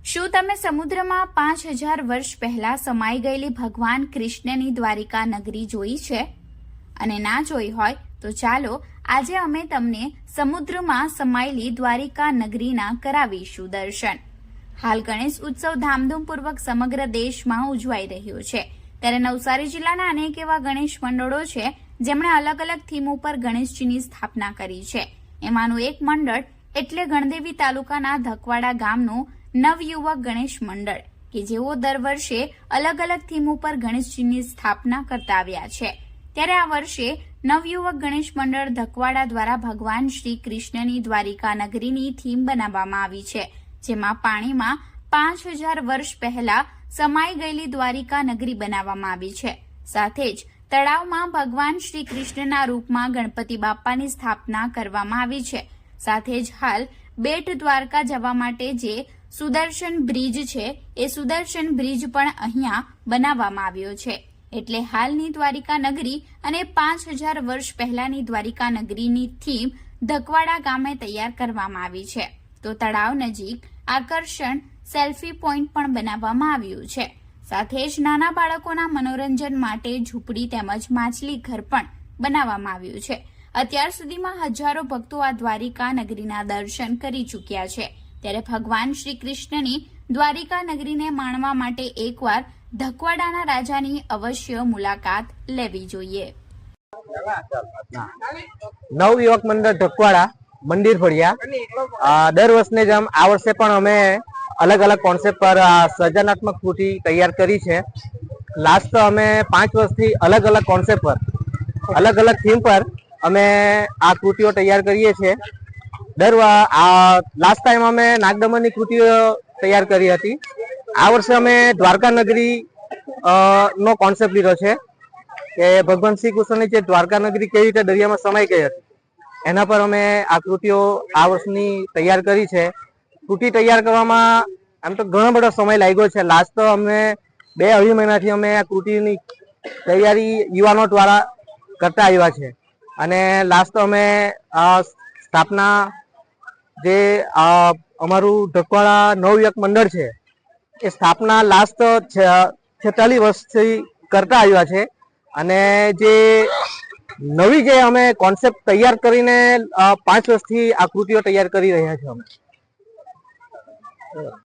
શું તમે સમુદ્રમાં 5000 વર્ષ પહેલા સમાઈ ગયેલી ભગવાન કૃષ્ણની દ્વારિકા નગરી જોઈ છે? અને ના જોઈ હોય તો ચાલો આજે અમે તમને સમુદ્રમાં સમાયેલી દ્વારિકા નગરીના કરાવીશું દર્શન। હાલ ગણેશ ઉત્સવ ધામધૂમપૂર્વક સમગ્ર દેશમાં ઉજવાઈ રહ્યો છે, ત્યારે નવસારી જિલ્લાના અનેક એવા ગણેશ મંડળો છે જેમણે અલગ અલગ થીમ ઉપર ગણેશજીની સ્થાપના કરી છે। એમાંનું એક મંડળ એટલે ગણદેવી તાલુકાના ધકવાડા ગામનું નવયુવક ગણેશ મંડળ કે જેઓ દર વર્ષે અલગ અલગ થીમ ઉપર ગણેશજીની સ્થાપના કરતા આવ્યા છે। ત્યારે આ વર્ષે નવયુવક ગણેશ મંડળ ધકવાડા દ્વારા ભગવાન શ્રી કૃષ્ણની દ્વારિકા નગરીની થીમ બનાવવામાં આવી છે, જેમાં પાણીમાં 5000 વર્ષ પહેલા સમાઈ ગયેલી દ્વારિકા નગરી બનાવવામાં આવી છે। સાથે જ તળાવમાં ભગવાન શ્રી કૃષ્ણના રૂપમાં ગણપતિ બાપ્પાની સ્થાપના કરવામાં આવી છે। સાથે જ હાલ બેટ દ્વારકા જવા માટે જે સુદર્શન બ્રિજ છે એ સુદર્શન બ્રિજ પણ અહીંયા બનાવવામાં આવ્યો છે। એટલે હાલની દ્વારિકા નગરી અને 5000 વર્ષ પહેલાની દ્વારિકા નગરીની થીમ ધકવાડા ગામે તૈયાર કરવામાં આવી છે। તો તળાવ નજીક આકર્ષણ સેલ્ફી પોઈન્ટ પણ બનાવવામાં આવ્યું છે। સાથે જ નાના બાળકોના મનોરંજન માટે ઝૂંપડી તેમજ માછલી ઘર પણ બનાવવામાં આવ્યું છે। અત્યાર સુધીમાં હજારો ભક્તો આ દ્વારિકા નગરીના દર્શન કરી ચૂક્યા છે, ત્યારે ભગવાન શ્રી કૃષ્ણની દ્વારિકા નગરીને માણવા માટે એકવાર ધકવાડાના રાજાની અવશ્ય મુલાકાત લેવી જોઈએ। નવયુવક મંડળ ધકવાડા મંદિર ફળિયા દર વર્ષને જેમ આ વર્ષે પણ અમે અલગ અલગ કોન્સેપ્ટ પર સર્જનાત્મક કૃતિ તૈયાર કરી છે। લાસ્ટ અમે 5 વર્ષથી અલગ અલગ કોન્સેપ્ટ પર અલગ અલગ થીમ પર અમે આ કૃતિઓ તૈયાર કરીએ છીએ। લાસ્ટ ટાઈમ અમે નાગદમનની કૃતિઓ તૈયાર કરી હતી। આ વર્ષે અમે દ્વારકા નગરી નો કોન્સેપ્ટ લીધો છે કે ભગવાન શ્રી કૃષ્ણની જે દ્વારકા નગરી કેવી રીતે દરિયામાં સમાઈ ગઈ હતી એના પર અમે આ કૃતિઓ આ વર્ષની તૈયાર કરી છે। કૃતિ તૈયાર કરવામાં આમ તો ઘણો બધો સમય લાગ્યો છે। લાસ્ટ તો અમે 2-2.5 મહિનાથી અમે આ કૃતિની તૈયારી યુવાનો દ્વારા કરતા આવ્યા છે અને લાસ્ટ તો અમે સ્થાપના જે અમારું ધકવાડા નવયુવક મંડળ છે એ સ્થાપના લાસ્ટ 46 વર્ષથી કરતા આવ્યા છે અને જે નવી જે અમે કોન્સેપ્ટ તૈયાર કરીને 5 વર્ષથી આ કૃતિઓ તૈયાર કરી રહ્યા છીએ અમે।